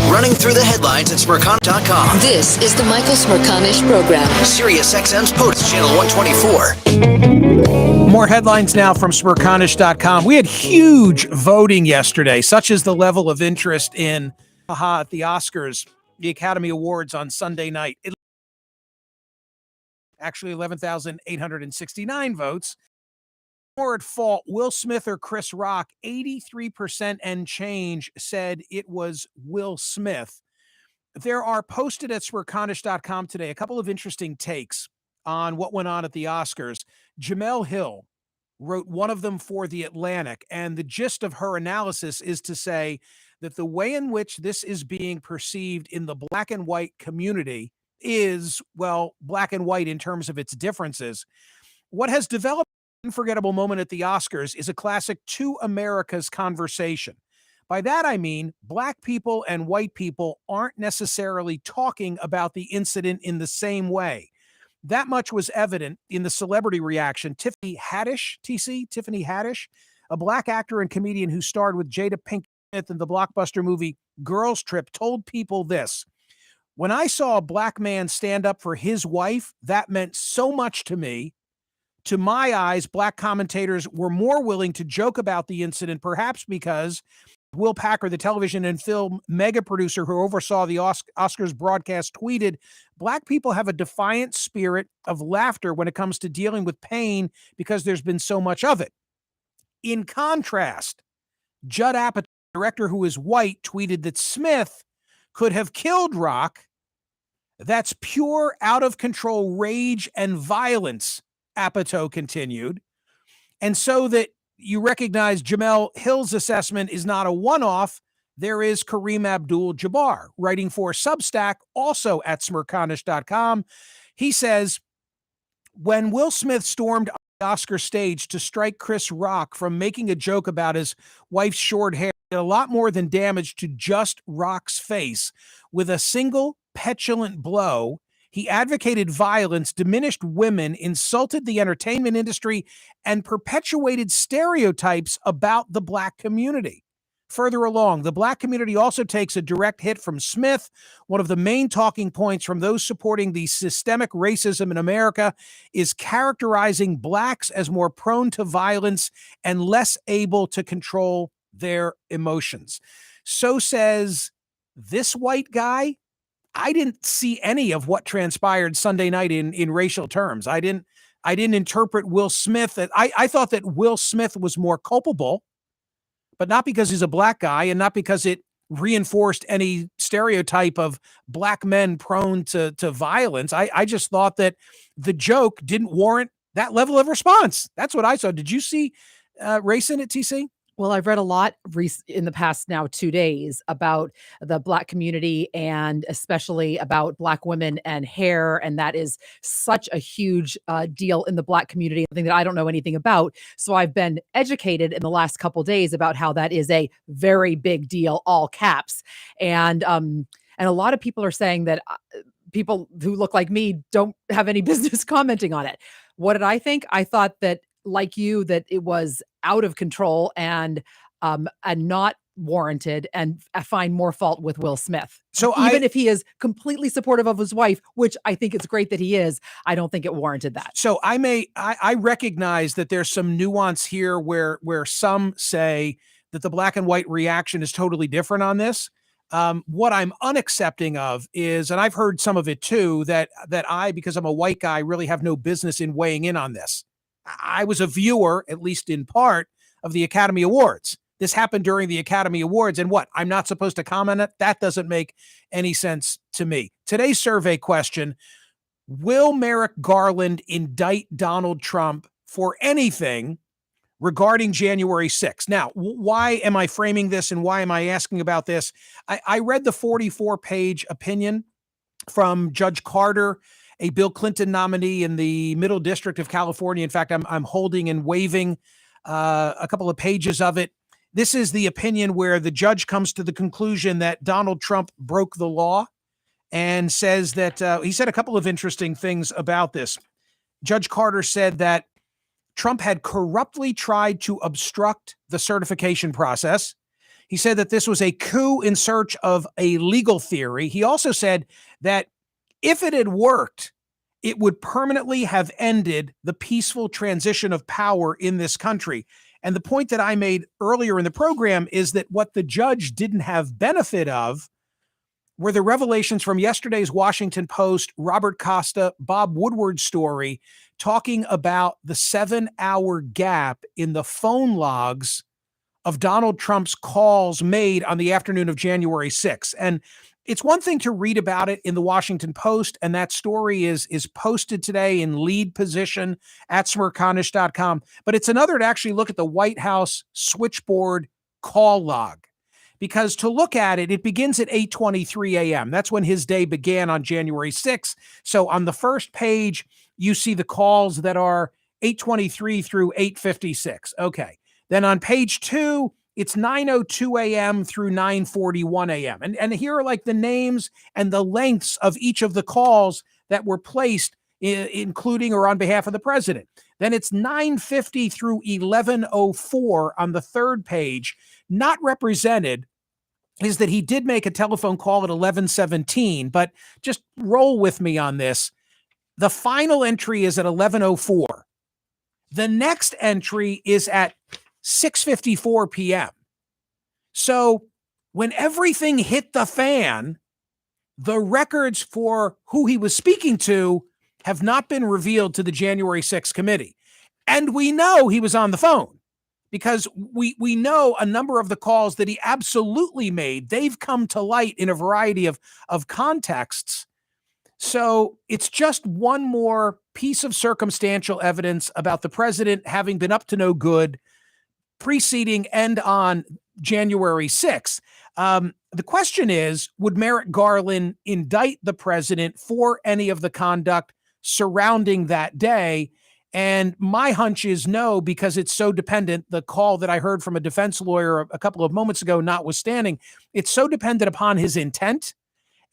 Running through the headlines at Smerconish.com. This is the Michael Smerconish Program. SiriusXM POTUS Channel 124. More headlines now from Smerconish.com. We had huge voting yesterday. Such is the level of interest in at the Oscars, the Academy Awards on Sunday night. Actually, 11,869 votes. More at fault, Will Smith or Chris Rock, 83% and change said it was Will Smith. There are posted at Smerconish.com today a couple of interesting takes on what went on at the Oscars. Jemele Hill wrote one of them for The Atlantic, and the gist of her analysis is to say that the way in which this is being perceived in the black and white community is, well, black and white in terms of its differences. What has developed unforgettable moment at the Oscars is a classic two Americas conversation. By that, I mean black people and white people aren't necessarily talking about the incident in the same way. That much was evident in the celebrity reaction. Tiffany Haddish, a black actor and comedian who starred with Jada Pinkett Smith in the blockbuster movie Girls Trip, told people this: "When I saw a black man stand up for his wife, that meant so much to me. To my eyes, black commentators were more willing to joke about the incident, perhaps because Will Packer, the television and film mega producer who oversaw the Oscars broadcast, tweeted, 'Black people have a defiant spirit of laughter when it comes to dealing with pain because there's been so much of it.' In contrast, Judd Apatow, director who is white, tweeted that Smith could have killed Rock. That's pure, out-of-control rage and violence," Apatow continued. And so that you recognize Jemele Hill's assessment is not a one-off, there is Kareem Abdul-Jabbar, writing for Substack, also at Smerconish.com. He says, "When Will Smith stormed the Oscar stage to strike Chris Rock from making a joke about his wife's short hair, it did a lot more than damage to just Rock's face. With a single petulant blow, he advocated violence, diminished women, insulted the entertainment industry, and perpetuated stereotypes about the black community." Further along, the black community also takes a direct hit from Smith. One of the main talking points from those supporting the systemic racism in America is characterizing blacks as more prone to violence and less able to control their emotions. So says this white guy. I didn't see any of what transpired Sunday night in racial terms. I didn't interpret Will Smith. I thought that Will Smith was more culpable, but not because he's a black guy and not because it reinforced any stereotype of black men prone to violence. I just thought that the joke didn't warrant that level of response. That's what I saw. Did you see race in it, TC? Well, I've read a lot in the past now 2 days about the black community and especially about black women and hair. And that is such a huge deal in the black community, something that I don't know anything about. So I've been educated in the last couple days about how that is a very big deal, all caps. And a lot of people are saying that people who look like me don't have any business commenting on it. What did I think? I thought that, like you, that it was out of control and not warranted, and I find more fault with Will Smith. So even if he is completely supportive of his wife, which I think it's great that he is, I don't think it warranted that. So I recognize that there's some nuance here where some say that the black and white reaction is totally different on this. What I'm unaccepting of is, and I've heard some of it too, that I, because I'm a white guy, really have no business in weighing in on this. I was a viewer, at least in part, of the Academy Awards. This happened during the Academy Awards, and what? I'm not supposed to comment on it? That doesn't make any sense to me. Today's survey question: will Merrick Garland indict Donald Trump for anything regarding January 6th? Now, why am I framing this and why am I asking about this? I read the 44-page opinion from Judge Carter, a Bill Clinton nominee in the Middle District of California. In fact, I'm holding and waving a couple of pages of it. This is the opinion where the judge comes to the conclusion that Donald Trump broke the law and says that he said a couple of interesting things about this. Judge Carter said that Trump had corruptly tried to obstruct the certification process. He said that this was a coup in search of a legal theory. He also said that if it had worked, it would permanently have ended the peaceful transition of power in this country. And the point that I made earlier in the program is that what the judge didn't have benefit of were the revelations from yesterday's Washington Post, Robert Costa, Bob Woodward story, talking about the 7-hour gap in the phone logs of Donald Trump's calls made on the afternoon of January 6th. And it's one thing to read about it in the Washington Post, and that story is posted today in lead position at Smerconish.com. But it's another to actually look at the White House switchboard call log. Because to look at it, it begins at 8:23 a.m. That's when his day began on January 6th. So on the first page, you see the calls that are 8:23 through 8:56. Okay. Then on page 2, it's 9:02 a.m. through 9:41 a.m. And here are like the names and the lengths of each of the calls that were placed, including or on behalf of the president. Then it's 9:50 through 11:04 on the third page. Not represented is that he did make a telephone call at 11:17, but just roll with me on this. The final entry is at 11:04. The next entry is at 6:54 p.m. So when everything hit the fan, the records for who he was speaking to have not been revealed to the January 6th committee. And we know he was on the phone because we know a number of the calls that he absolutely made. They've come to light in a variety of contexts. So it's just one more piece of circumstantial evidence about the president having been up to no good preceding and on January 6th. The question is, would Merrick Garland indict the president for any of the conduct surrounding that day? And my hunch is no, because it's so dependent. The call that I heard from a defense lawyer a couple of moments ago, notwithstanding, it's so dependent upon his intent.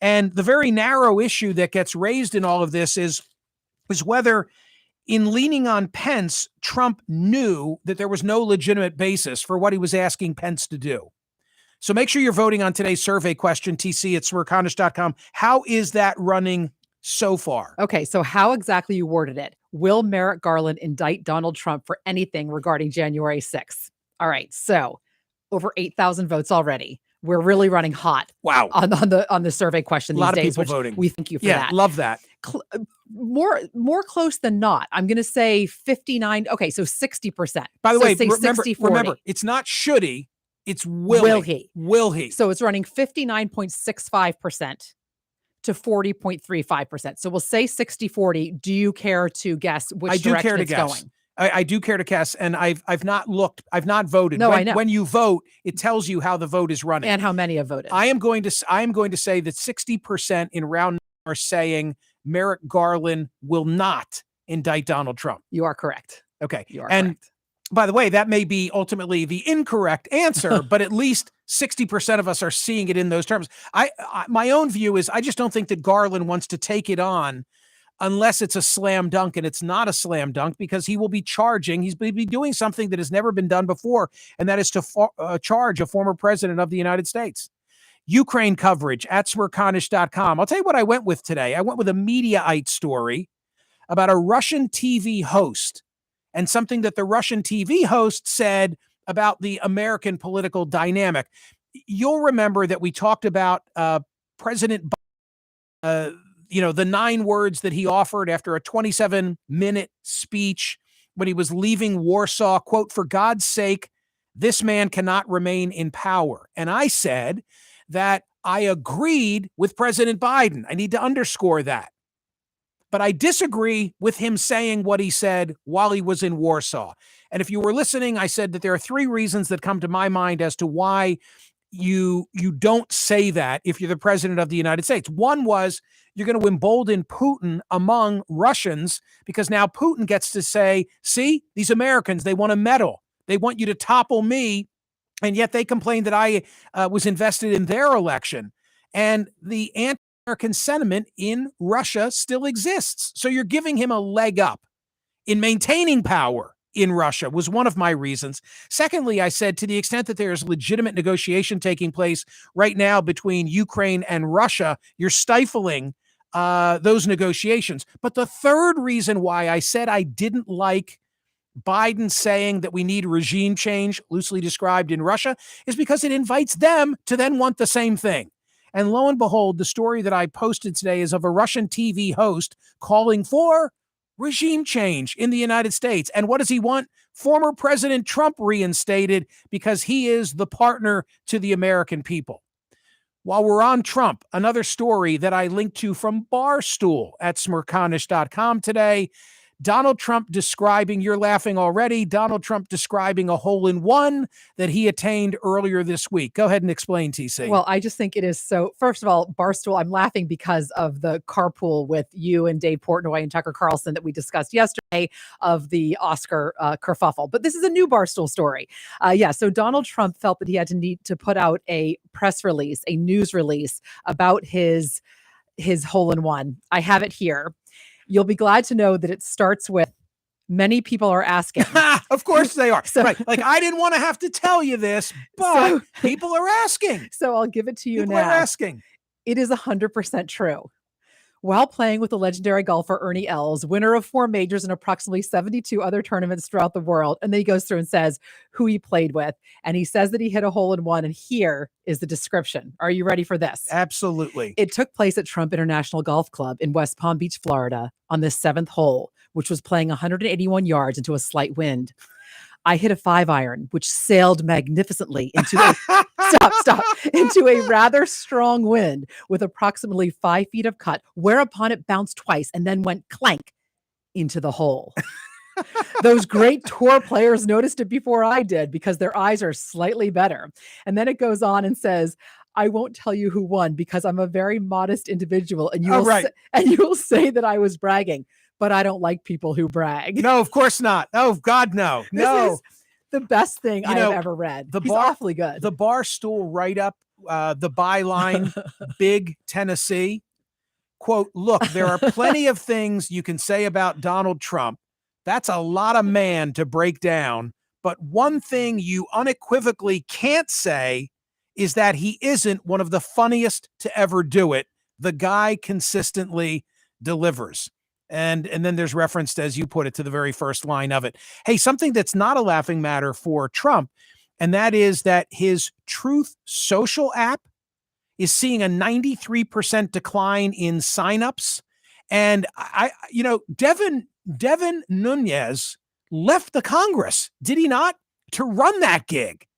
And the very narrow issue that gets raised in all of this is whether, in leaning on Pence, Trump knew that there was no legitimate basis for what he was asking Pence to do. So make sure you're voting on today's survey question, TC at Smerconish.com. How is that running so far? Okay, so how exactly you worded it. Will Merrick Garland indict Donald Trump for anything regarding January 6th? All right, so over 8,000 votes already. We're really running hot. Wow. On the survey question a these lot days, of people voting. We thank you for that. that. Love that. More close than not. I'm going to say 59. Okay, so 60%. By the so way, say remember, it's not should he, it's will he. Will he? So it's running 59.65% to 40.35%. So we'll say 60-40. Do you care to guess which direction it's going? I do care to guess, and I've not looked. I've not voted. No, I know. When you vote, it tells you how the vote is running and how many have voted. I am going to say that 60% in round are saying Merrick Garland will not indict Donald Trump. You are correct. Okay. You are correct. By the way, that may be ultimately the incorrect answer, but at least 60% of us are seeing it in those terms. My own view is I just don't think that Garland wants to take it on unless it's a slam dunk, and it's not a slam dunk because he will be charging. He's be doing something that has never been done before, and that is to charge a former president of the United States. Ukraine coverage at Smerconish.com. I'll tell you what I went with today. I went with a Mediaite story about a Russian TV host and something that the Russian TV host said about the American political dynamic. You'll remember that we talked about President Biden, the 9 words that he offered after a 27-minute speech when he was leaving Warsaw, quote, "For God's sake, this man cannot remain in power." And I said that I agreed with President Biden. I need to underscore that. But I disagree with him saying what he said while he was in Warsaw. And if you were listening, I said that there are 3 reasons that come to my mind as to why you don't say that if you're the president of the United States. One was you're going to embolden Putin among Russians because now Putin gets to say, see, these Americans, they want to meddle. They want you to topple me. And yet they complained that I was invested in their election. And the anti-American sentiment in Russia still exists. So you're giving him a leg up in maintaining power in Russia was one of my reasons. Secondly, I said to the extent that there's legitimate negotiation taking place right now between Ukraine and Russia, you're stifling those negotiations. But the third reason why I said I didn't like Biden saying that we need regime change, loosely described in Russia, is because it invites them to then want the same thing. And lo and behold, the story that I posted today is of a Russian TV host calling for regime change in the United States. And what does he want? Former President Trump reinstated because he is the partner to the American people. While we're on Trump, another story that I linked to from Barstool at Smerconish.com today. Donald Trump describing, you're laughing already, Donald Trump describing a hole-in-one that he attained earlier this week. Go ahead and explain, TC. Well, I just think it is so, first of all, Barstool, I'm laughing because of the carpool with you and Dave Portnoy and Tucker Carlson that we discussed yesterday of the Oscar kerfuffle. But this is a new Barstool story. So Donald Trump felt that he had to need to put out a press release, a news release about his hole-in-one. I have it here. You'll be glad to know that it starts with many people are asking. Of course they are. So, right. Like, I didn't want to have to tell you this, but people are asking. So I'll give it to you people now. People are asking. It is 100% true. While playing with the legendary golfer Ernie Els, winner of 4 majors and approximately 72 other tournaments throughout the world, and then he goes through and says who he played with, and he says that he hit a hole-in-one, and here is the description. Are you ready for this? Absolutely. It took place at Trump International Golf Club in West Palm Beach, Florida, on the 7th hole, which was playing 181 yards into a slight wind. I hit a 5-iron, which sailed magnificently into into a rather strong wind with approximately 5 feet of cut, whereupon it bounced twice and then went clank into the hole. Those great tour players noticed it before I did because their eyes are slightly better. And then it goes on and says, I won't tell you who won because I'm a very modest individual and you will say that I was bragging. But I don't like people who brag. No, of course not. Oh, God, no. No. This is the best thing I have ever read. He's awfully good. The Barstool write-up, the byline, Big Tennessee. Quote, look, there are plenty of things you can say about Donald Trump. That's a lot of man to break down. But one thing you unequivocally can't say is that he isn't one of the funniest to ever do it. The guy consistently delivers. And then there's referenced, as you put it, to the very first line of it. Hey, something that's not a laughing matter for Trump, and that is that his Truth Social app is seeing a 93% decline in signups. And Devin Nunes left the Congress, did he not, to run that gig?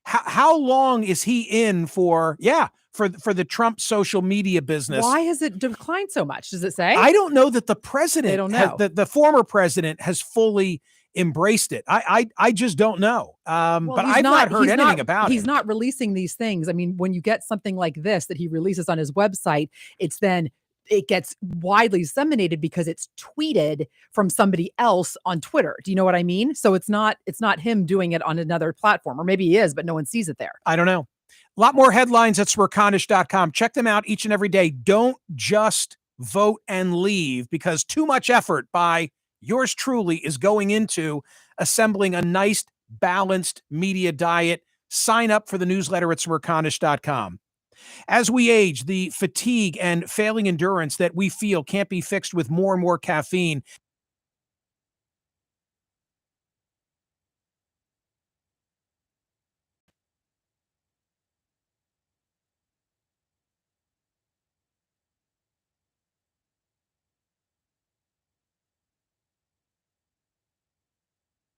How long is he in for? Yeah. For the Trump social media business. Why has it declined so much? Does it say? I don't know that the president, they don't know. The former president has fully embraced it. I just don't know. But I've not heard anything about it. He's not releasing these things. I mean, when you get something like this that he releases on his website, it gets widely disseminated because it's tweeted from somebody else on Twitter. Do you know what I mean? So it's not him doing it on another platform, or maybe he is, but no one sees it there. I don't know. A lot more headlines at Smerconish.com. Check them out each and every day. Don't just vote and leave, because too much effort by yours truly is going into assembling a nice, balanced media diet. Sign up for the newsletter at Smerconish.com. As we age, the fatigue and failing endurance that we feel can't be fixed with more and more caffeine.